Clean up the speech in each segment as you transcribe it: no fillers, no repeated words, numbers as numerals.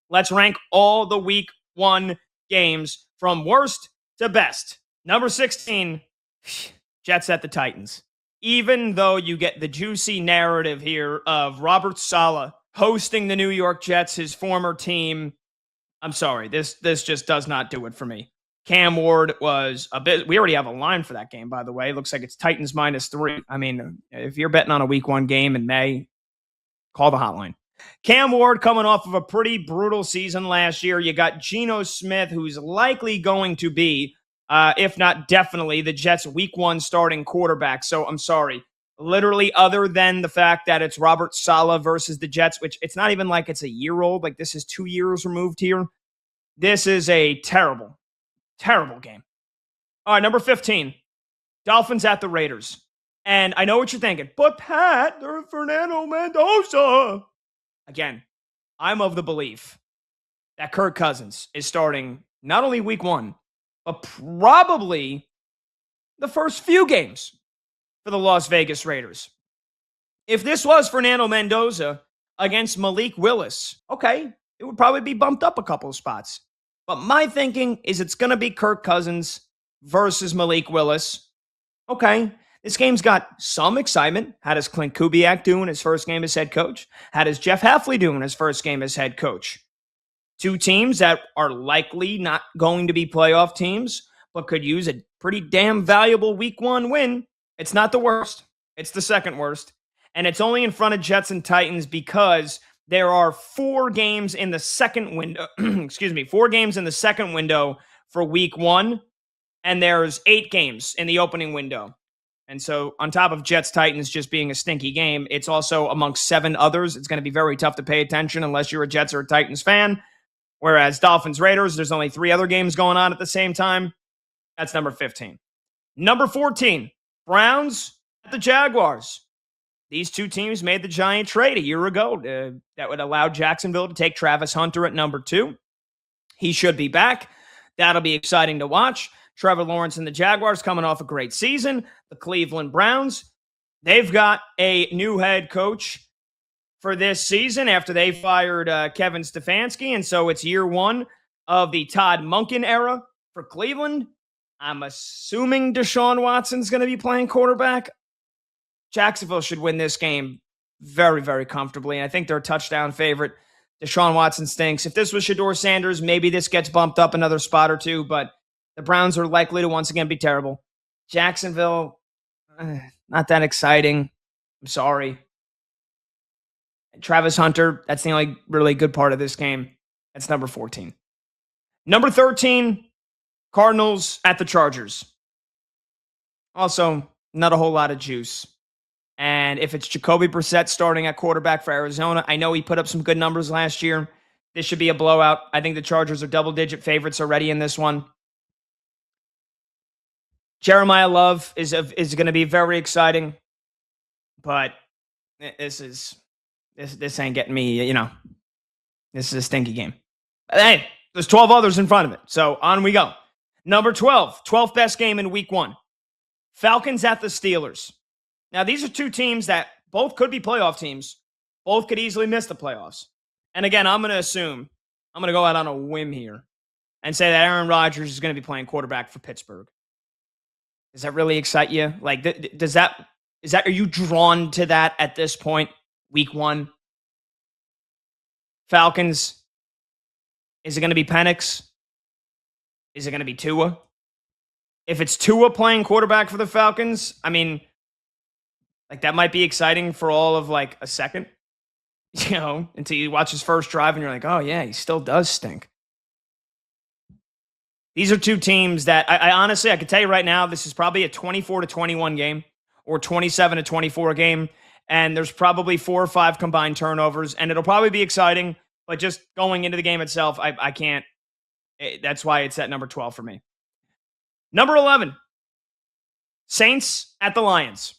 Let's rank all the week 1 games from worst to best. Number 16, Jets at the Titans. Even though you get the juicy narrative here of Robert Saleh hosting the New York Jets, his former team, I'm sorry, this just does not do it for me. Cam Ward was a bit. We already have a line for that game, by the way. It looks like it's Titans -3. I mean, if you're betting on a week 1 game in May, call the hotline. Cam Ward coming off of a pretty brutal season last year. You got Geno Smith, who's likely going to be, if not definitely, the Jets' week 1 starting quarterback. So I'm sorry. Literally, other than the fact that it's Robert Saleh versus the Jets, which it's not even like it's a year old. Like, this is 2 years removed here. This is a terrible, terrible game. All right, number 15, Dolphins at the Raiders. And I know what you're thinking, but Pat, they're Fernando Mendoza. Again, I'm of the belief that Kirk Cousins is starting not only week 1, but probably the first few games for the Las Vegas Raiders. If this was Fernando Mendoza against Malik Willis, okay, it would probably be bumped up a couple of spots. But my thinking is it's going to be Kirk Cousins versus Malik Willis. Okay, this game's got some excitement. How does Clint Kubiak do in his first game as head coach? How does Jeff Hafley do in his first game as head coach? 2 teams that are likely not going to be playoff teams, but could use a pretty damn valuable week 1 win. It's not the worst. It's the second worst. And it's only in front of Jets and Titans because there are 4 games in the second window. 4 games in the second window for week 1. And there's 8 games in the opening window. And so on top of Jets-Titans just being a stinky game, it's also amongst 7 others. It's going to be very tough to pay attention unless you're a Jets or a Titans fan. Whereas Dolphins-Raiders, there's only 3 other games going on at the same time. That's number 15. Number 14, Browns at the Jaguars. These 2 teams made the giant trade a year ago that would allow Jacksonville to take Travis Hunter at number 2. He should be back. That'll be exciting to watch. Trevor Lawrence and the Jaguars coming off a great season. The Cleveland Browns, they've got a new head coach for this season after they fired Kevin Stefanski. And so it's year 1 of the Todd Monken era for Cleveland. I'm assuming Deshaun Watson's going to be playing quarterback. Jacksonville should win this game very, very comfortably. And I think they're a touchdown favorite. Deshaun Watson stinks. If this was Shedeur Sanders, maybe this gets bumped up another spot or 2, but the Browns are likely to once again be terrible. Jacksonville, not that exciting. I'm sorry. Travis Hunter, that's the only really good part of this game. That's number 14. Number 13, Cardinals at the Chargers. Also, not a whole lot of juice. And if it's Jacoby Brissett starting at quarterback for Arizona, I know he put up some good numbers last year. This should be a blowout. I think the Chargers are double-digit favorites already in this one. Jeremiah Love is going to be very exciting, but this ain't getting me, this is a stinky game. But hey, there's 12 others in front of it, so on we go. Number 12th best game in week 1. Falcons at the Steelers. Now, these are 2 teams that both could be playoff teams. Both could easily miss the playoffs. And again, I'm going to go out on a whim here and say that Aaron Rodgers is going to be playing quarterback for Pittsburgh. Does that really excite you? Like, are you drawn to that at this point, week 1? Falcons, is it going to be Penix? Is it going to be Tua? If it's Tua playing quarterback for the Falcons, I mean, like, that might be exciting for all of like a second, until you watch his first drive and you're like, oh yeah, he still does stink. These are 2 teams that I honestly, I can tell you right now, this is probably a 24-21 game or 27-24 game. And there's probably 4 or 5 combined turnovers, and it'll probably be exciting, but just going into the game itself, I can't. That's why it's at number 12 for me. Number 11, Saints at the Lions.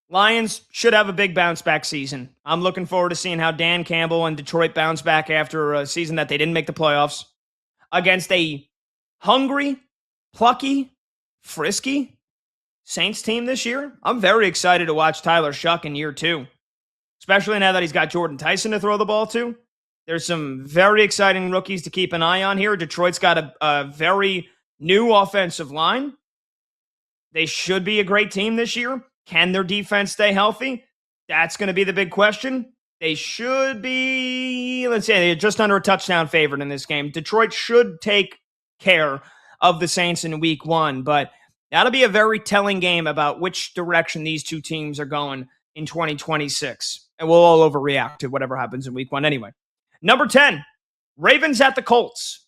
Lions should have a big bounce back season. I'm looking forward to seeing how Dan Campbell and Detroit bounce back after a season that they didn't make the playoffs against a hungry, plucky, frisky Saints team this year. I'm very excited to watch Tyler Shuck in year 2, especially now that he's got Jordan Tyson to throw the ball to. There's some very exciting rookies to keep an eye on here. Detroit's got a very new offensive line. They should be a great team this year. Can their defense stay healthy? That's going to be the big question. They should be, let's say, they're just under a touchdown favorite in this game. Detroit should take care of the Saints in week 1, but that'll be a very telling game about which direction these two teams are going in 2026. And we'll all overreact to whatever happens in week 1 anyway. Number 10, Ravens at the Colts.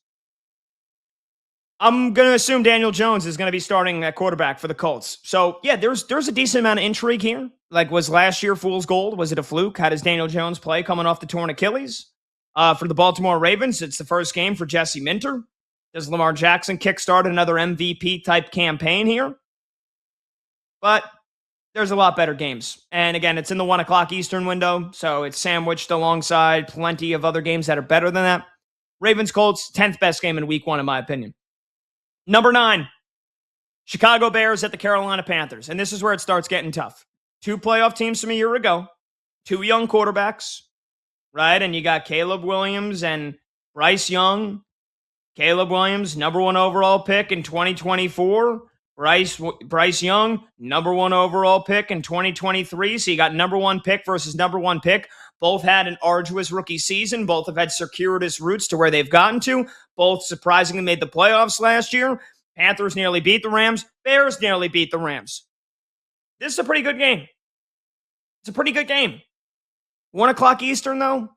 I'm going to assume Daniel Jones is going to be starting at quarterback for the Colts. So, yeah, there's a decent amount of intrigue here. Like, was last year fool's gold? Was it a fluke? How does Daniel Jones play coming off the torn Achilles? For the Baltimore Ravens, it's the first game for Jesse Minter. Does Lamar Jackson kickstart another MVP-type campaign here? But there's a lot better games. And again, it's in the 1 o'clock Eastern window, so it's sandwiched alongside plenty of other games that are better than that. Ravens-Colts, 10th best game in week 1, in my opinion. Number 9, Chicago Bears at the Carolina Panthers. And this is where it starts getting tough. 2 playoff teams from a year ago, 2 young quarterbacks, right? And you got Caleb Williams and Bryce Young. Caleb Williams, number 1 overall pick in 2024. Bryce Young, number 1 overall pick in 2023. So you got number 1 pick versus number 1 pick. Both had an arduous rookie season. Both have had circuitous routes to where they've gotten to. Both surprisingly made the playoffs last year. Panthers nearly beat the Rams. Bears nearly beat the Rams. This is a pretty good game. It's a pretty good game. 1 o'clock Eastern, though.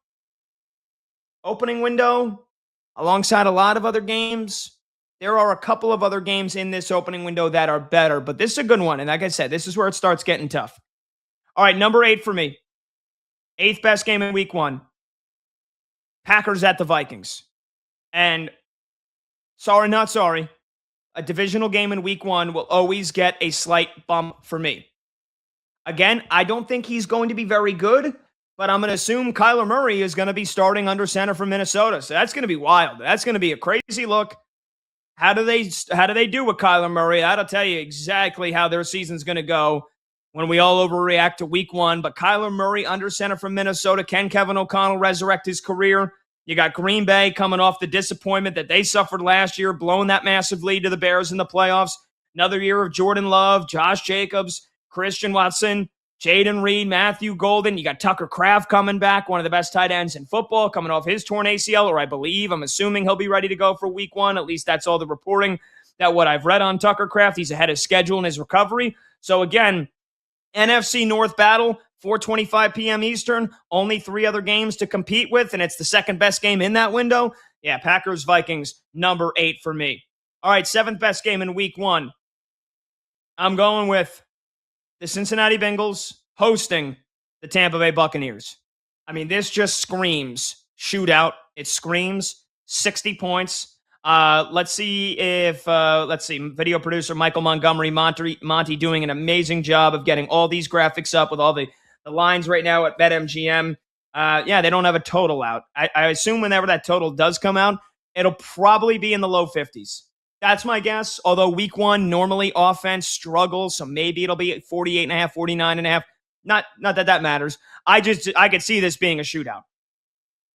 Opening window, alongside a lot of other games. There are a couple of other games in this opening window that are better, but this is a good one. And like I said, this is where it starts getting tough. All right, number 8 for me. 8th best game in week 1. Packers at the Vikings. And sorry, not sorry. A divisional game in week 1 will always get a slight bump for me. Again, I don't think he's going to be very good, but I'm going to assume Kyler Murray is going to be starting under center for Minnesota. So that's going to be wild. That's going to be a crazy look. How do they do with Kyler Murray? That'll tell you exactly how their season's going to go when we all overreact to week 1. But Kyler Murray under center from Minnesota. Can Kevin O'Connell resurrect his career? You got Green Bay coming off the disappointment that they suffered last year, blowing that massive lead to the Bears in the playoffs. Another year of Jordan Love, Josh Jacobs, Christian Watson, Jaden Reed, Matthew Golden. You got Tucker Kraft coming back, one of the best tight ends in football, coming off his torn ACL, or I'm assuming he'll be ready to go for week 1. At least that's all the reporting that what I've read on Tucker Kraft. He's ahead of schedule in his recovery. So again, NFC North battle, 4:25 p.m. Eastern, only 3 other games to compete with, and it's the second best game in that window. Yeah, Packers-Vikings, number 8 for me. All right, 7th best game in week 1. I'm going with the Cincinnati Bengals hosting the Tampa Bay Buccaneers. I mean, this just screams shootout. It screams 60 points. Let's see, video producer Michael Montgomery, Monty doing an amazing job of getting all these graphics up with all the lines right now at BetMGM. They don't have a total out. I assume whenever that total does come out, it'll probably be in the low 50s. That's my guess. Although week 1, normally offense struggles, so maybe it'll be at 48.5, 49.5. Not that matters. I could see this being a shootout.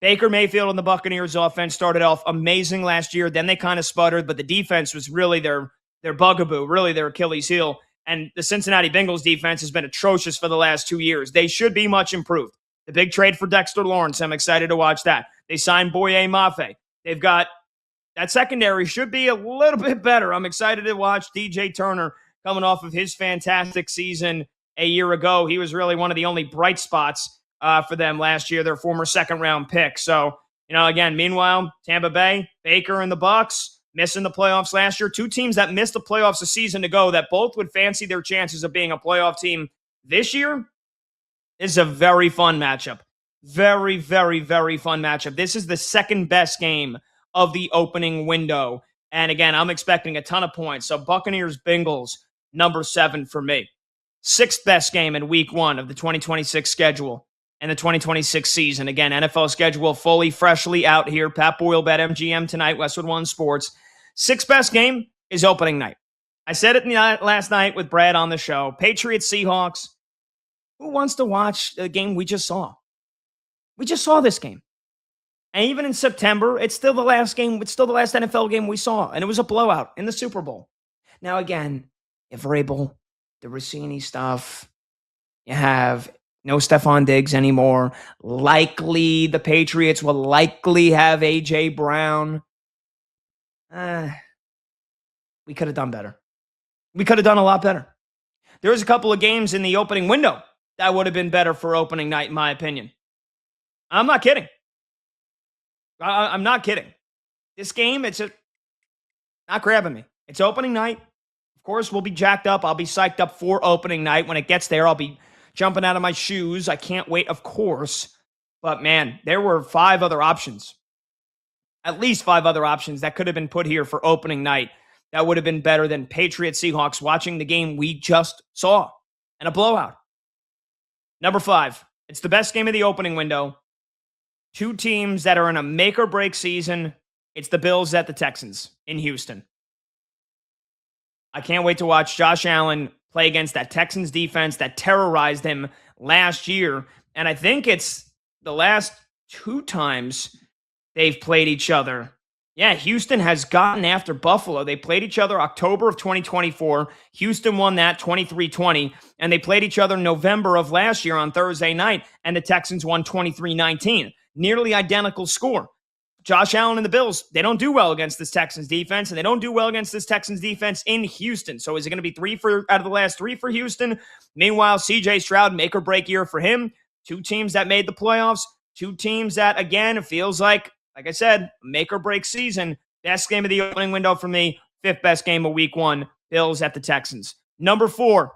Baker Mayfield and the Buccaneers offense started off amazing last year. Then they kind of sputtered, but the defense was really their bugaboo, really their Achilles heel. And the Cincinnati Bengals defense has been atrocious for the last 2 years. They should be much improved. The big trade for Dexter Lawrence, I'm excited to watch that. They signed Boye Mafe. They've got that secondary should be a little bit better. I'm excited to watch DJ Turner coming off of his fantastic season a year ago. He was really one of the only bright spots for them last year, their former second-round pick. So, again, meanwhile, Tampa Bay, Baker and the Bucs missing the playoffs last year. 2 teams that missed the playoffs a season ago that both would fancy their chances of being a playoff team this year. This is a very fun matchup. Very, very, very fun matchup. This is the second best game of the opening window. And again, I'm expecting a ton of points. So Buccaneers-Bengals, number 7 for me. 6th best game in week 1 of the 2026 schedule and the 2026 season. Again, NFL schedule fully, freshly out here. Pat Boyle, BetMGM tonight, Westwood One Sports. 6th best game is opening night. I said it last night with Brad on the show. Patriots-Seahawks. Who wants to watch the game we just saw? We just saw this game. And even in September, it's still the last game. It's still the last NFL game we saw. And it was a blowout in the Super Bowl. Now, again, if Vrabel, the Rossini stuff, you have no Stephon Diggs anymore. Likely the Patriots will likely have A.J. Brown. We could have done better. We could have done a lot better. There was a couple of games in the opening window that would have been better for opening night, in my opinion. I'm not kidding. I'm not kidding. This game, it's not grabbing me. It's opening night. Of course, we'll be jacked up. I'll be psyched up for opening night. When it gets there, I'll be jumping out of my shoes. I can't wait, of course. But man, there were 5 other options. At least 5 other options that could have been put here for opening night that would have been better than Patriots Seahawks watching the game we just saw and a blowout. Number 5, it's the best game of the opening window. 2 teams that are in a make or break season. It's the Bills at the Texans in Houston. I can't wait to watch Josh Allen play against that Texans defense that terrorized him last year. And I think it's the last 2 times they've played each other. Yeah, Houston has gotten after Buffalo. They played each other October of 2024. Houston won that 23-20. And they played each other November of last year on Thursday night. And the Texans won 23-19. Nearly identical score. Josh Allen and the Bills, they don't do well against this Texans defense, and they don't do well against this Texans defense in Houston. So is it going to be 3 out of the last 3 for Houston? Meanwhile, C.J. Stroud, make or break year for him. 2 teams that made the playoffs. 2 teams that, again, it feels like I said, make or break season. Best game of the opening window for me. 5th best game of week 1. Bills at the Texans. Number 4,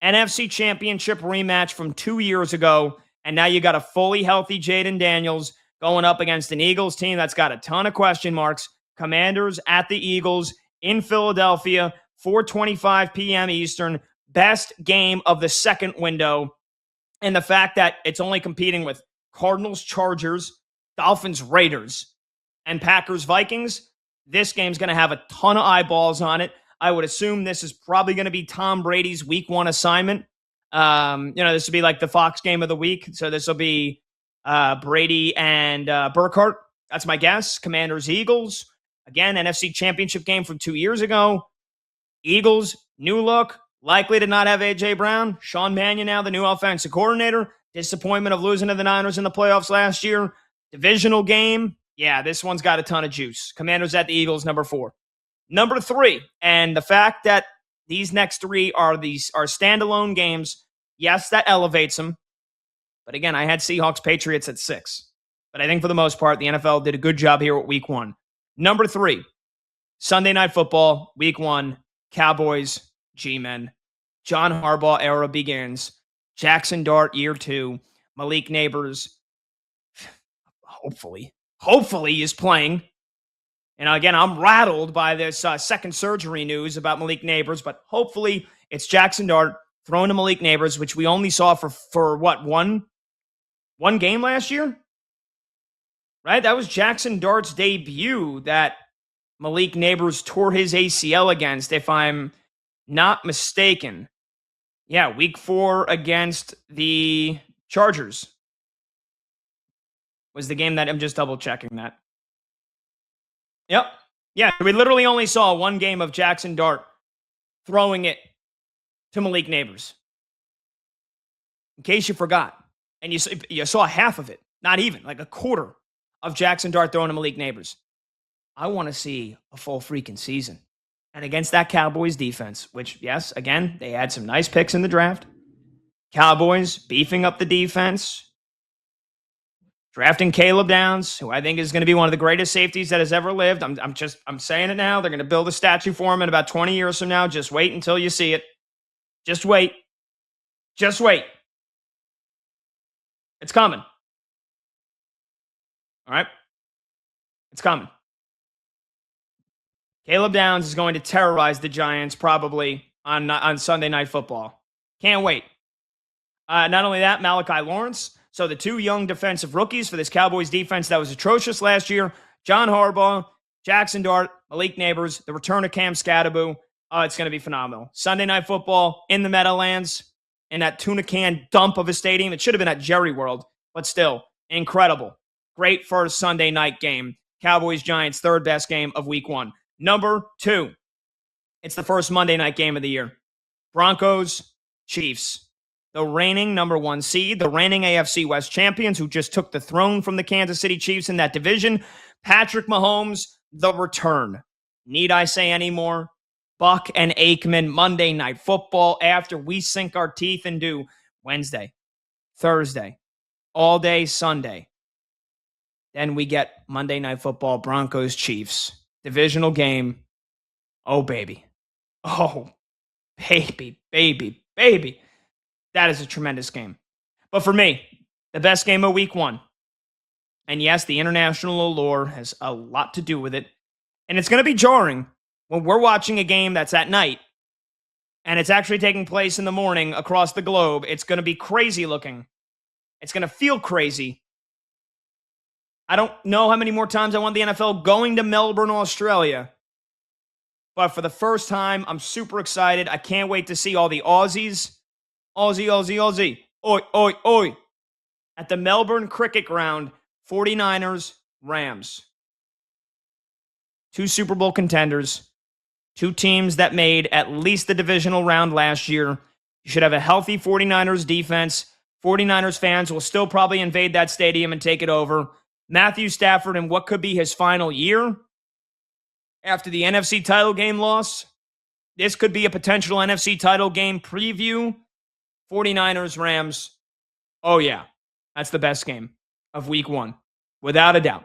NFC Championship rematch from 2 years ago. And now you got a fully healthy Jaden Daniels going up against an Eagles team that's got a ton of question marks. Commanders at the Eagles in Philadelphia, 4:25 p.m. Eastern. Best game of the second window. And the fact that it's only competing with Cardinals, Chargers, Dolphins, Raiders, and Packers, Vikings. This game's going to have a ton of eyeballs on it. I would assume this is probably going to be Tom Brady's week 1 assignment. This will be like the Fox game of the week. So this will be Brady and Burkhardt. That's my guess. Commanders, Eagles. Again, NFC Championship game from 2 years ago. Eagles, new look. Likely to not have A.J. Brown. Sean Mannion now the new offensive coordinator. Disappointment of losing to the Niners in the playoffs last year. Divisional game. Yeah, this one's got a ton of juice. Commanders at the Eagles, number 4. Number 3, and the fact that these next 3 are standalone games, yes, that elevates them. But again, I had Seahawks Patriots at 6. But I think for the most part, the NFL did a good job here with week 1. Number 3, Sunday Night Football, week 1, Cowboys, G-Men. John Harbaugh era begins. Jackson Dart, year 2. Malik Neighbors, hopefully is playing. And again, I'm rattled by this second surgery news about Malik Neighbors, but hopefully it's Jackson Dart throwing to Malik Neighbors, which we only saw for what, one game last year? Right? That was Jackson Dart's debut that Malik Neighbors tore his ACL against, if I'm not mistaken. Yeah, week 4 against the Chargers was the game that I'm just double checking that. Yep. Yeah, we literally only saw 1 game of Jackson Dart throwing it to Malik Neighbors. In case you forgot. And you saw half of it. Not even, like a quarter of Jackson Dart throwing to Malik Neighbors. I want to see a full freaking season. And against that Cowboys defense, which, yes, again, they had some nice picks in the draft. Cowboys beefing up the defense. Drafting Caleb Downs, who I think is going to be one of the greatest safeties that has ever lived. I'm saying it now. They're going to build a statue for him in about 20 years from now. Just wait until you see it. Just wait. Just wait. It's coming. All right? It's coming. Caleb Downs is going to terrorize the Giants probably on Sunday Night Football. Can't wait. Not only that, Malachi Lawrence. So the 2 young defensive rookies for this Cowboys defense that was atrocious last year, John Harbaugh, Jackson Dart, Malik Neighbors, the return of Cam Scadaboo. Oh, it's going to be phenomenal. Sunday Night Football in the Meadowlands in that tuna can dump of a stadium. It should have been at Jerry World, but still, incredible. Great first Sunday night game. Cowboys-Giants, third best game of week 1. Number 2, it's the first Monday night game of the year. Broncos-Chiefs. The reigning number 1 seed, the reigning AFC West champions who just took the throne from the Kansas City Chiefs in that division. Patrick Mahomes, the return. Need I say any more? Buck and Aikman, Monday Night Football, after we sink our teeth into Wednesday, Thursday, all day Sunday. Then we get Monday Night Football, Broncos-Chiefs, divisional game. Oh, baby. Oh, baby, baby, baby. That is a tremendous game. But for me, the best game of week 1. And yes, the international allure has a lot to do with it. And it's going to be jarring when we're watching a game that's at night and it's actually taking place in the morning across the globe. It's going to be crazy looking. It's going to feel crazy. I don't know how many more times I want the NFL going to Melbourne, Australia. But for the first time, I'm super excited. I can't wait to see all the Aussies. Aussie, Aussie, Aussie. Oi, oi, oi. At the Melbourne Cricket Ground, 49ers-Rams. 2 Super Bowl contenders. 2 teams that made at least the divisional round last year. You should have a healthy 49ers defense. 49ers fans will still probably invade that stadium and take it over. Matthew Stafford in what could be his final year after the NFC title game loss. This could be a potential NFC title game preview. 49ers-Rams. Oh, yeah. That's the best game of week 1, without a doubt.